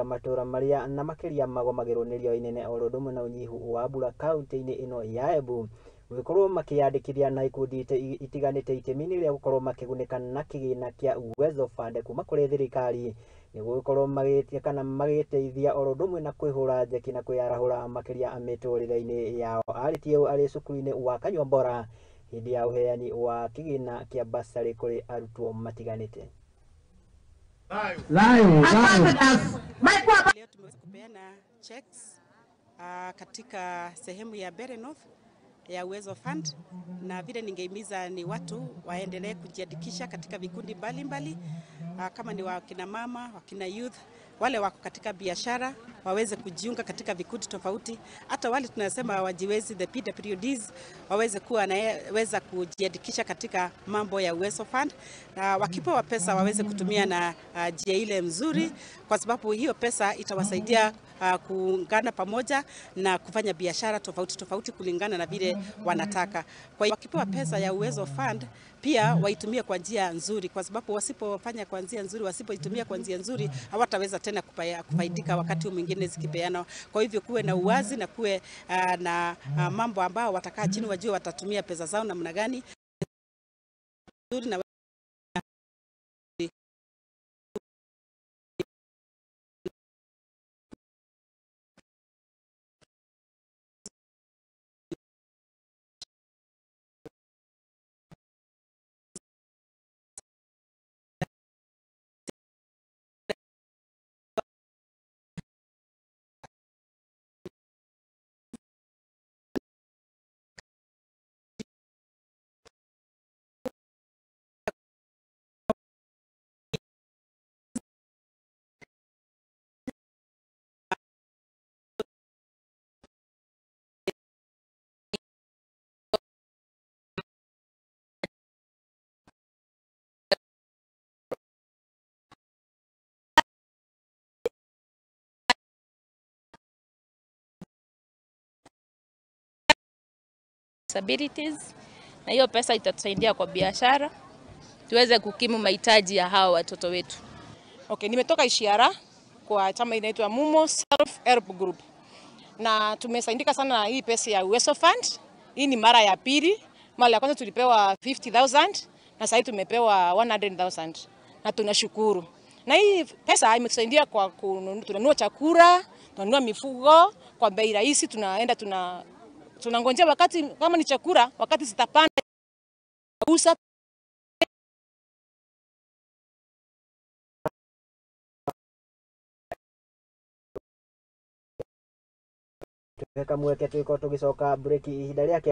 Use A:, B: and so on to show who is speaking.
A: matura maria na makiria magomagirwo ni riua inene o rondu na unyihu wa mbura kaunti-ini ino ya Embu gukorwo makiyandikithia na ikundi itiganite itemi-ini ria gukorwo makigunika na kigina kia Uwezo Fund kuma kuri thirikari niguo gukorwo magitia kana magiteithia o rondu na kwihura njeki na kwiyarahura makiria miturire-ini yao. Aritie ari cukuru-ini wa Kanyombora hindi ya uheani wa kigina kia basari kuri arutwo matiganite.
B: Leo tumeweza kupeana checks katika sehemu ya Mbeere North ya Uwezo Fund, na vile ningeimiza ni watu waendelee kujiandikisha katika vikundi mbalimbali kama ni wakina mama, wakina youth, wale wako katika biashara waweze kujiunga katika vikundi tofauti. Hata wale tunasema wajiwezi, the PWDs, waweze kuwa naweza kujiandikisha katika mambo ya Uwezo Fund, na wakipewa pesa waweze kutumia na njia ile mzuri, kwa sababu hiyo pesa itawasaidia kuungana pamoja na kufanya biashara tofauti tofauti kulingana na vile wanataka. Kwa hiyo wakipewa pesa ya Uwezo Fund pia waitumie kwa njia nzuri, kwa sababu wasipofanya kwa njia nzuri, wasipoitumia kwa njia nzuri, hawataweza tena kufaidika wakati mwingine zikipeana. Kwa hivyo kuwe na uwazi na kuwe na mambo ambao watakaa chini wajue watatumia pesa zao namna gani nzuri na
C: abilities, na hiyo pesa itatusaidia kwa biashara tuweze kukimu mahitaji ya hao watoto wetu.
D: Okay, nimetoka Iciara kwa chama inaitwa Mumo Self Help Group, na tumesaidika sana na hii pesa ya Uwezo Fund. Hii ni mara ya pili. Mara ya kwanza tulipewa 50,000 na sasa tumepewa 100,000 na tunashukuru. Na hii pesa imetusaidia kwa kununua chakula, tunanunua mifugo kwa bei rahisi. Tunaenda tunangojea wakati kama ni chakula, wakati zitapanda usa
A: tuweka mweke tuko tugicoka break ihinda riake